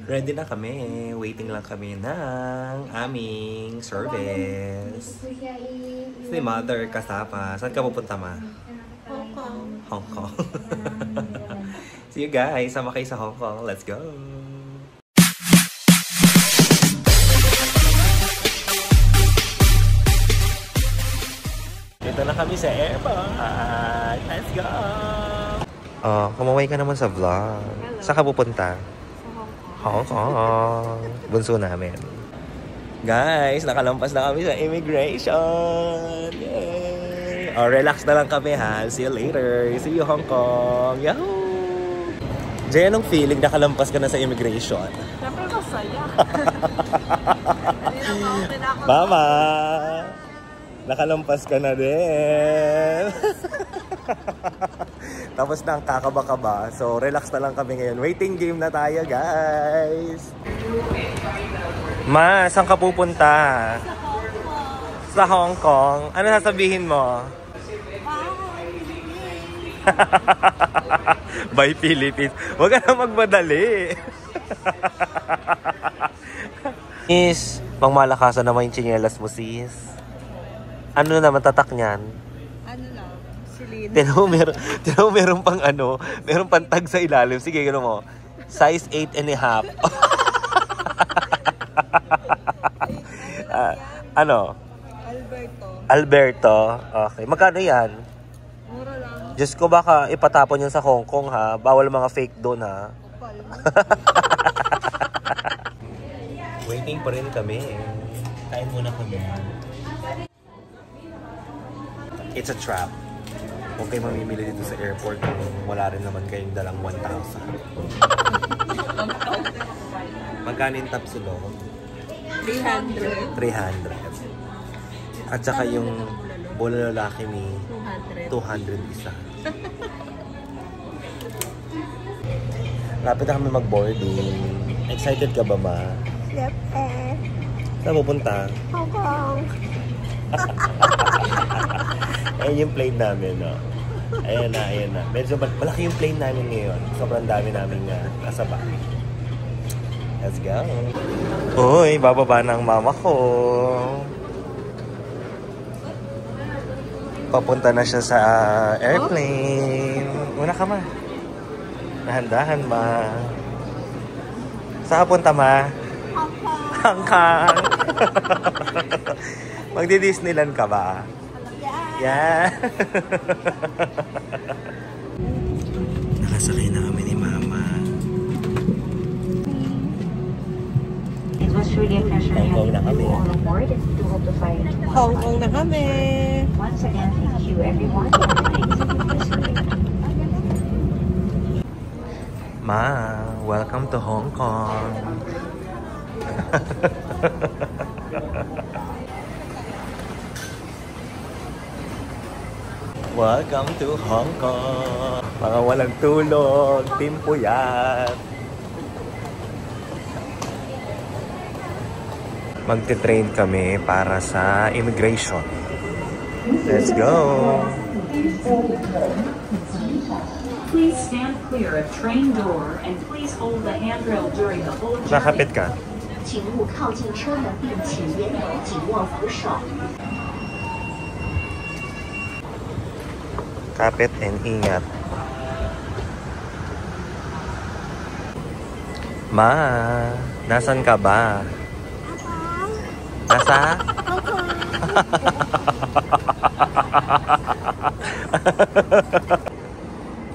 Ready na kami. Waiting lang kami ng aming service. Si Mother kasama. Saan ka pupunta, Ma? Hong Kong. Hong Kong. See you guys. Sama kayo sa Hong Kong. Let's go. Dito na kami sa airport. Let's go. Kumaway ka naman sa vlog. Saan ka pupunta? Hong Kong. Bunso namin. Guys, nakalampas na kami sa immigration. Yay! Relax na lang kami ha. See you later. See you Hong Kong. Yahoo! Jay, anong feeling nakalampas ka na sa immigration? Siyempre masaya. Mama! Nakalampas ka na din. Tapos na ang kakaba-kaba. So, relax na lang kami ngayon. Waiting game na tayo, guys. Ma, saan ka pupunta? Sa Hong Kong. Ano sasabihin mo? Bye, Philippines. Huwag ka na magmadali. Sis, pangmalakasan naman yung tsinelas mo, sis. Ano naman tatak niyan? Ano lang? Silin. Tinaw meron pang ano, meron pang tag sa ilalim. Sige, gano'n mo. Size 8.5. Ano? Alberto. Okay. Magkano yan? Mura lang. Diyos ko, baka ipatapon yun sa Hong Kong, ha? Bawal mga fake doon, ha? Waiting pa rin kami. Kain muna kami. It's a trap. Huwag kayo mamimili dito sa airport kung wala rin naman kayong dalang 1,000. Magkano yung tapsulo? 300. 300. At saka yung bola lalaki ni 200 isa. Lapit na kami mag-boarding. Excited ka ba, Ma? Yep. Saan pupunta? Hong Kong. Ayan yung plane namin, no? Ayan na. Medyo malaki yung plane namin ngayon. Sobrang dami namin kasaba. Let's go. Uy, bababa ng mama ko. Papunta na siya sa airplane. Una ka, Ma. Dahan-dahan, Ma. Saan ka punta, Ma? Hong Kong. Hong Kong. Magdi-Disneyland ka ba? Yeah. Nakasakay na kami ni Mama. Hong Kong na kami. Hong Kong na kami. Ma, welcome to Hong Kong. Welcome to Hong Kong. Mga walang tulog, Team Puyat. Magte-train kami para sa immigration. Let's go. Please stand clear of train door and please hold the handrail during the whole journey. Nakapit ka? 请勿靠近车门，并请沿途紧握扶手。 Kapit and ingat. Ma, nasan ka ba? Nasa?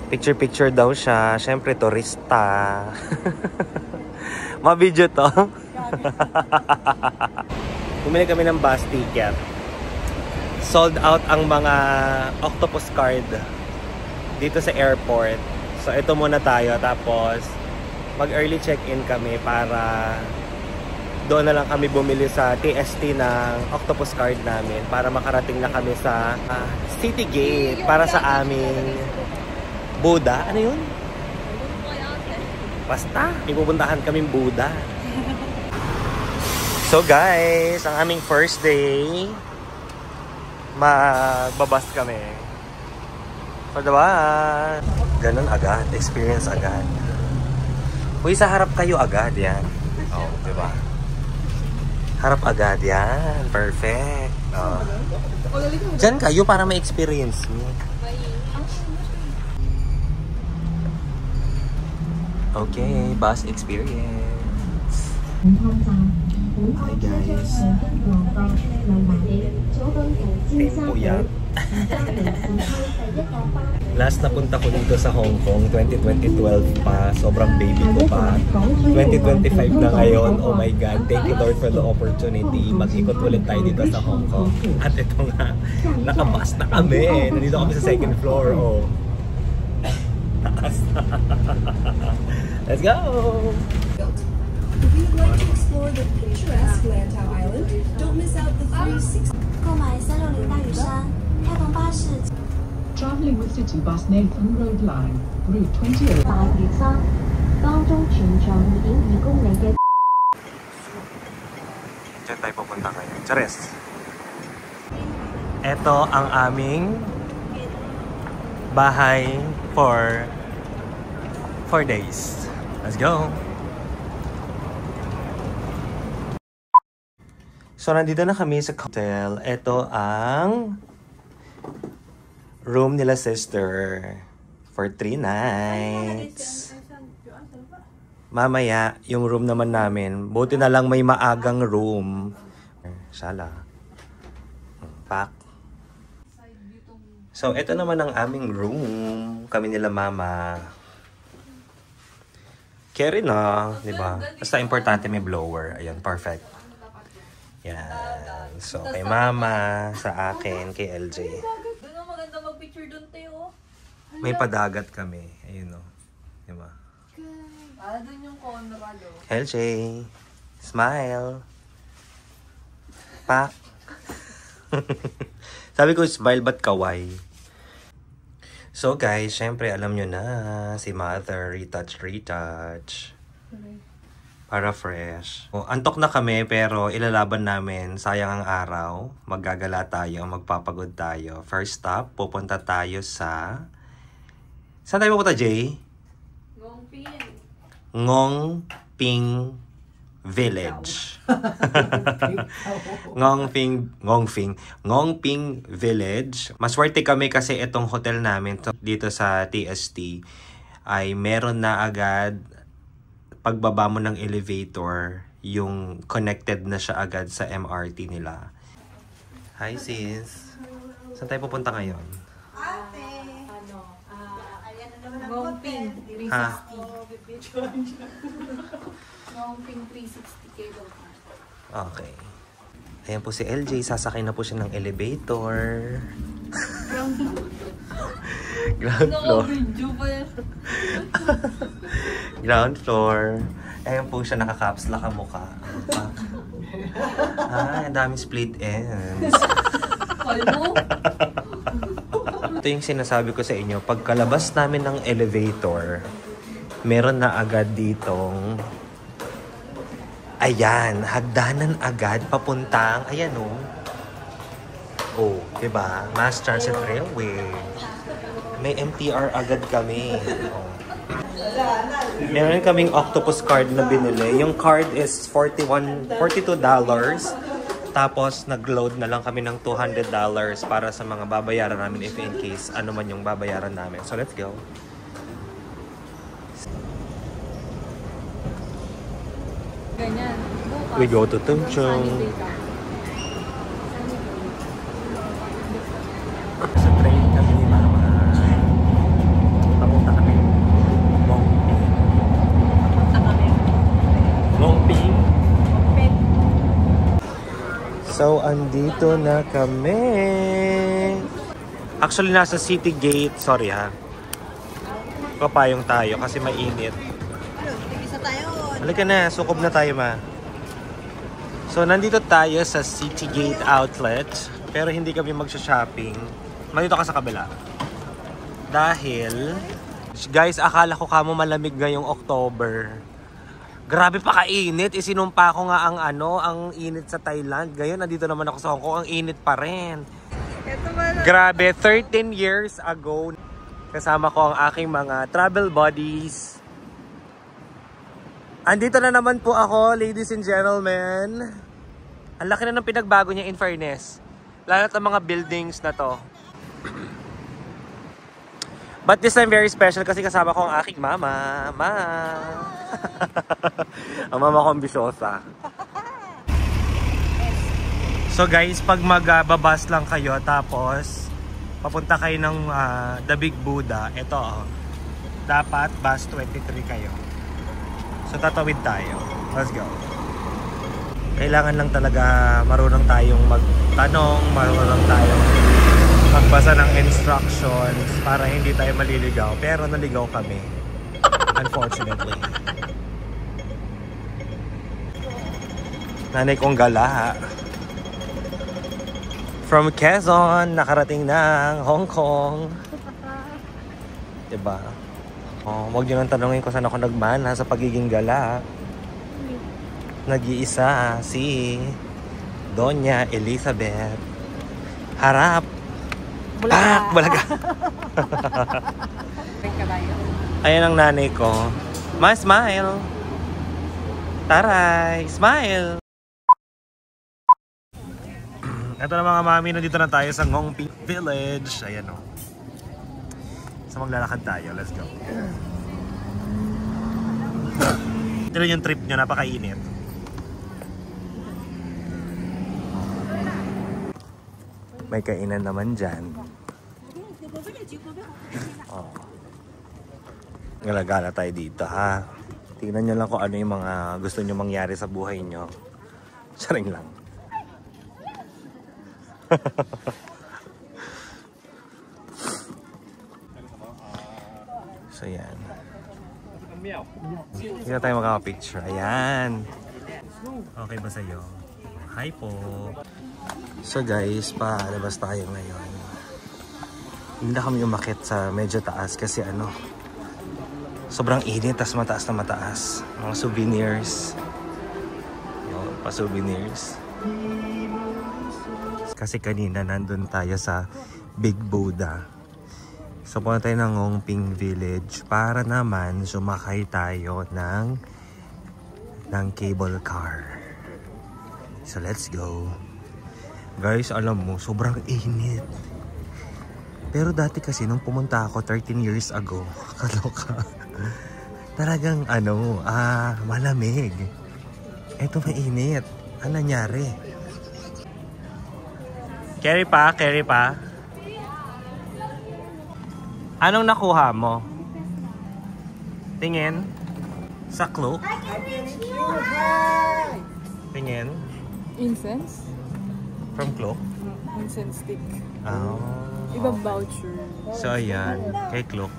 Picture-picture daw siya. Siyempre, turista. Ma-video to. Bumili kami ng bus ticket. Sold out ang mga octopus card dito sa airport. So, ito muna tayo. Tapos, mag-early check-in kami para doon na lang kami bumili sa TST ng octopus card namin para makarating na kami sa City Gate para sa aming Buddha. Ano yun? Basta, ipupuntahan kaming Buddha. So guys, ang aming first day, magbabas kami. So diba, ganun agad, experience agad. Uy, sa harap kayo agad yan. Oh, di ba? Harap agad yan. Perfect. Oh. Diyan kayo para ma-experience mo. Okay, bus experience. Hi guys. Tempo yan. Last na punta ko dito sa Hong Kong, 2012 pa. Sobrang baby ko pa. 2025 na ngayon. Oh my God. Thank you Lord for the opportunity. Mag-ikot ulit tayo dito sa Hong Kong. At ito nga, nakabus na kami. Nandito kami sa second floor. Oh. Taas. Let's go! If you'd like to explore the picturesque Lantau Island, don't miss out the 360. 购买360大屿山开篷巴士 Travelling with City Bus Nathan Road Line, Route 28. 大嶼山，當中全長2.2公里嘅。 Diyan tayo pupunta ngayon. Chares! Ito ang aming bahay for 4 days. Let's go! So, nandito na kami sa hotel. Ito ang room nila sister for 3 nights. Mamaya, yung room naman namin, buti na lang may maagang room. Sala. Pack. So, ito naman ang aming room. Kami nila mama. Carry na, di ba? Basta importante may blower. Ayan, perfect. Yan. So, kay mama, sa akin, kay LJ. Doon ang maganda mag-picture doon, Teo. May padagat kami. Ayun o. Di ba? Doon yung Conrado. LJ. Smile. Pak. Sabi ko, smile ba't kaway? So guys, syempre alam nyo na, si Mother, retouch. Para fresh. Antok na kami pero ilalaban namin, sayang ang araw. Maggagala tayo, magpapagod tayo. First stop, pupunta tayo sa... Saan tayo pupunta, Jay? Ngong Ping Village. Ngong Ping Village. Maswerte kami kasi itong hotel namin dito sa TST ay meron na agad pagbaba mo ng elevator, yung connected na siya agad sa MRT nila. Hi sis. Saan tayo pupunta ngayon? Ngong Ping 360. Ha? Ngong Ping 360 cable car. Okay. Ayan po si LJ. Sasakay na po siya ng elevator. Ground floor. Naka-video pa yan. Ground floor. Ayan po siya, naka-caps lock ang mukha. Ang daming split ends. Ano? Ito yung sinasabi ko sa inyo. Pagkalabas namin ng elevator, meron na agad ditong ayan, hagdanan agad papuntang, ayan o. Oh, diba? Mass Transit Railway. May MTR agad kami. Oh. Meron kaming octopus card na binili. Yung card is $42. Tapos nag-load na lang kami ng $200 para sa mga babayaran namin if in case ano man yung babayaran namin. So let's go. Ganyan. We go to Tumchong. Sa train kami ni Mama. Papunta kami. Ngongping. So, andito na kami. Actually, nasa City Gate. Sorry ha. Papayong tayo kasi mainit. Tigisa tayo. Halika na, sukob na tayo ma. So, nandito tayo sa City Gate Outlet. Pero hindi kami magsha-shopping. Nandito ka sa kabila. Dahil, guys, akala ko kamo malamig ngayong October. Grabe pa kainit. Isinumpa ko nga ang init sa Thailand. Ngayon, nandito naman ako sa Hong Kong. Ang init pa rin. Grabe, 13 years ago, kasama ko ang aking mga travel buddies. Andito na naman po ako, ladies and gentlemen. Ang laki na ng pinagbago niya in fairness. Lalo na mga buildings na to. But this time very special kasi kasama ko ang aking mama. Ang mama ko ambisyosa. So guys, pag magbabas lang kayo tapos papunta kayo ng The Big Buddha, ito dapat bus 23 kayo. So tatawid tayo. Let's go. Kailangan lang talaga marunong tayong magtanong, marunong tayong magbasa ng instructions para hindi tayo maliligaw. Pero naligaw kami. Unfortunately. Nanay kong gala. From Quezon, nakarating ng Hong Kong. Diba? Oh, huwag nyo nang tanongin kung saan ako nagmana sa pagiging gala. Nag-iisa si Doña Elizabeth. Harap! Bulaga! Ayan ang nanay ko. Smile! Taray! Smile! Ito na mga mami, nandito na tayo sa Ngongping Village. Ayan o. So maglalakad tayo. Let's go. Ito yung trip nyo, napakainit. May kainan naman dyan. Oh. Galagala tayo dito ha. Tingnan nyo lang kung ano yung mga gusto nyo mangyari sa buhay nyo. Saring lang. So yan. Hindi na tayo magkaka-picture. Ayan. Okay ba sa'yo? Hi po. So guys, palabas tayo ngayon. Hindi na kami umakit sa medyo taas kasi sobrang init, tas mataas na mataas. Mga souvenirs. Pa-souvenirs. Kasi kanina nandun tayo sa Big Buddha. So punta tayo ng Ngongping Village para naman sumakay tayo ng cable car. So let's go. Guys, alam mo, sobrang init. Pero dati kasi nung pumunta ako 13 years ago, kaloka. Talagang malamig. Eto mainit. Ano nangyari? Carry pa? Anong nakuha mo? Tingin? Sa cloak? Tingin? Incense? From cloak? Incense stick. Oh. Iba voucher. So ayan, kay cloak.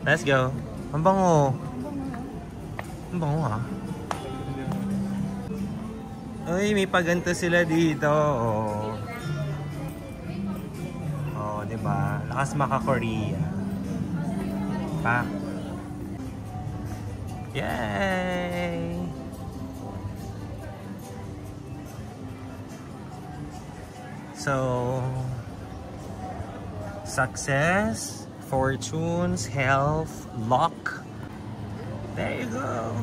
Let's go. Ang bango. Ang bango ha. Uy, may paganto sila dito. Oh, diba? Lakas maka-Korea. Pa. Yay! So, success, fortunes, health, luck. There you go.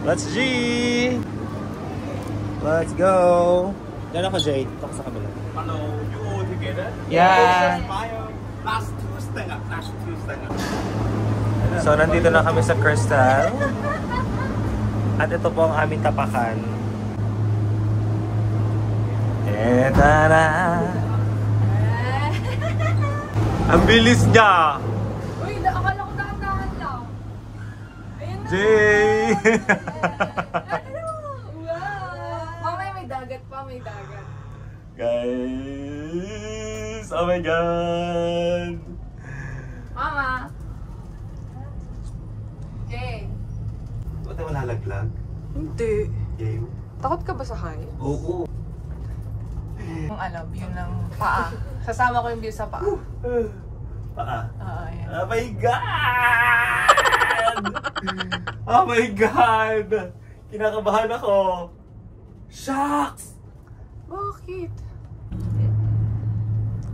Let's G! Let's go! Diyan ako, Jay. Ito sa kabila. Hello, you all together? Yeah! Last Tuesday. So, nandito na kami sa Crystal. At ito po ang aming tapakan. Tara! Ang bilis niya! Uy, akala ko dahan-dahan lang. Ayun na! Jay! Wow! Mamaya may dagat pa, may dagat. Guys! Oh my God! Mama! Jay! Ba't na malalaglag? Hindi. Game? Takot ka ba sa high? Oo. Yung view ng paa. Sasama ko yung view sa paa. Paa? Ayan. Oh my God! Oh my God! Kinakabahan ako! Shucks! Bakit?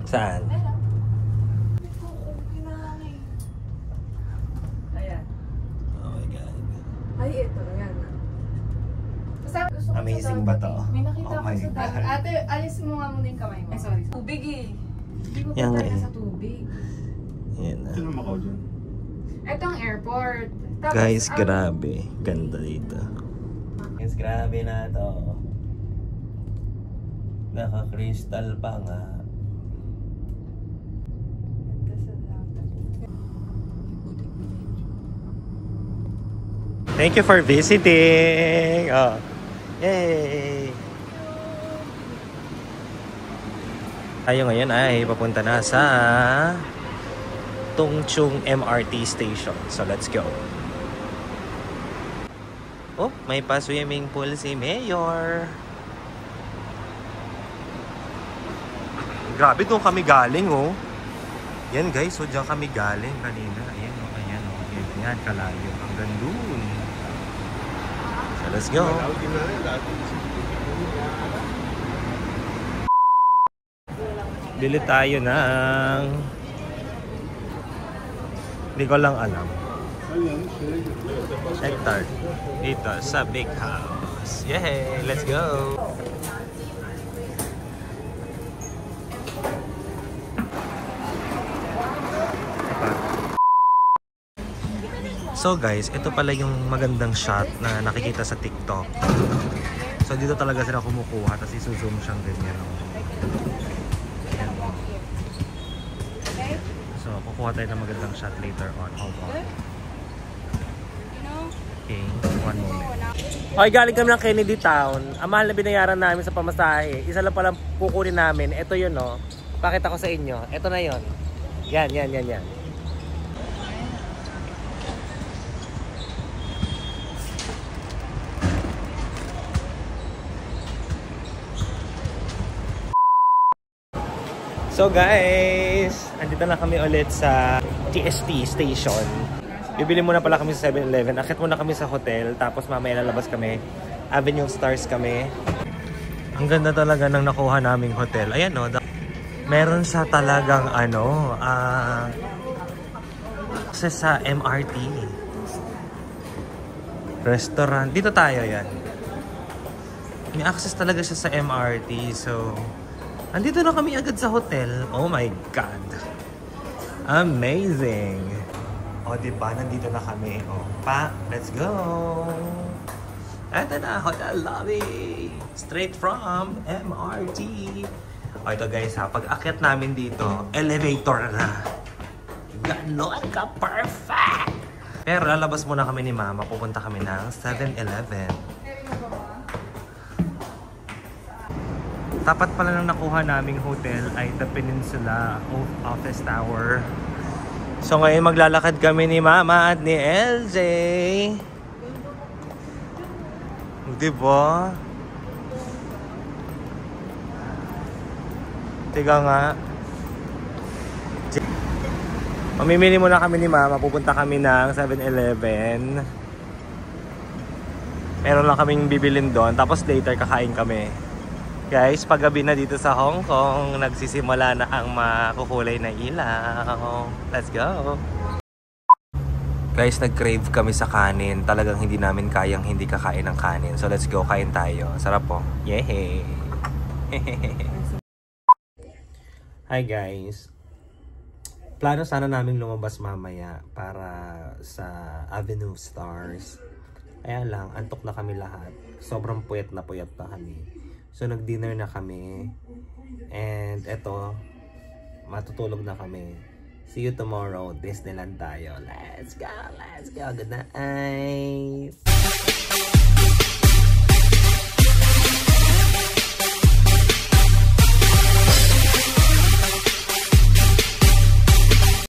Saan? Ay, ito. Yan. Amazing ba to? May nakita Oh ko my sa God. dagat. Ate, alis mo nga muna yung kamay mo. Ay, sorry. Tubig eh. Hindi ko Yan pa nga eh. sa tubig. Yan na. Sino Macau dyan? Ito ang airport. Tapos, Guys, grabe. Ganda dito. Guys, grabe na to. Naka-crystal pa nga. Thank you for visiting. Oh. Yay! Tayo ngayon ay papunta na sa Tongchung MRT Station. So let's go. Oh, may pa-swimming pool si Mayor. Grabe, doon kami galing, oh. Yan guys, so dyan kami galing kanina. Ayan, oh, ayan, oh. Yan, kalayo. Hanggang doon. So let's go. Bili tayo ng... Hindi ko lang alam. Egg tart. Dito sa Big House. Yay! Let's go! So guys, ito pala yung magandang shot na nakikita sa TikTok. So dito talaga sila kumukuha, tapos isuzoom siyang ganyan. Ayan. So kukuha tayo ng magandang shot later on. Hold on. Okay, one moment. Okay, galing kami ng Kennedy Town. Ang mahal na binayaran namin sa pamasahe. Isa lang palang kukunin namin. Ito yun, no. Pakita ko sa inyo. Ito na yun. Yan. So guys, andito na kami ulit sa TST station. Bibili muna pala kami sa 7-Eleven. Akit muna kami sa hotel, tapos mamaya lalabas kami. Avenue Stars kami. Ang ganda talaga ng nakuha naming hotel. Ayan no, meron siya talagang access sa MRT. Restaurant. Dito tayo yan. May access talaga siya sa MRT. So, andito na kami agad sa hotel. Oh my God. Amazing. O, diba? Nandito na kami. O, let's go. Ito na, hotel lobby. Straight from MRT. O, ito guys ha. Pag akyat namin dito, elevator na. Ganon ka perfect. Pero lalabas muna kami ni Mama. Pupunta kami ng 7-Eleven. Tapat pala nang nakuha naming hotel ay The Peninsula Office Tower. So ngayon maglalakad kami ni Mama at ni LJ. Diba? Tiga nga. Mamimili muna kami ni Mama. Pupunta kami ng 7-Eleven. Meron lang kaming bibilin doon. Tapos later kakain kami. Guys, paggabi na dito sa Hong Kong, nagsisimula na ang makukulay na ilaw. Let's go! Guys, nag-crave kami sa kanin. Talagang hindi namin kayang hindi kakain ng kanin. So let's go, kain tayo. Sarap po. Yay! Hi guys! Plano sana namin lumabas mamaya para sa Avenue Stars. Kaya lang, antok na kami lahat. Sobrang puyat na kami. So nag-dinner na kami. And eto, matutulog na kami. See you tomorrow. Disneyland tayo. Let's go! Good night!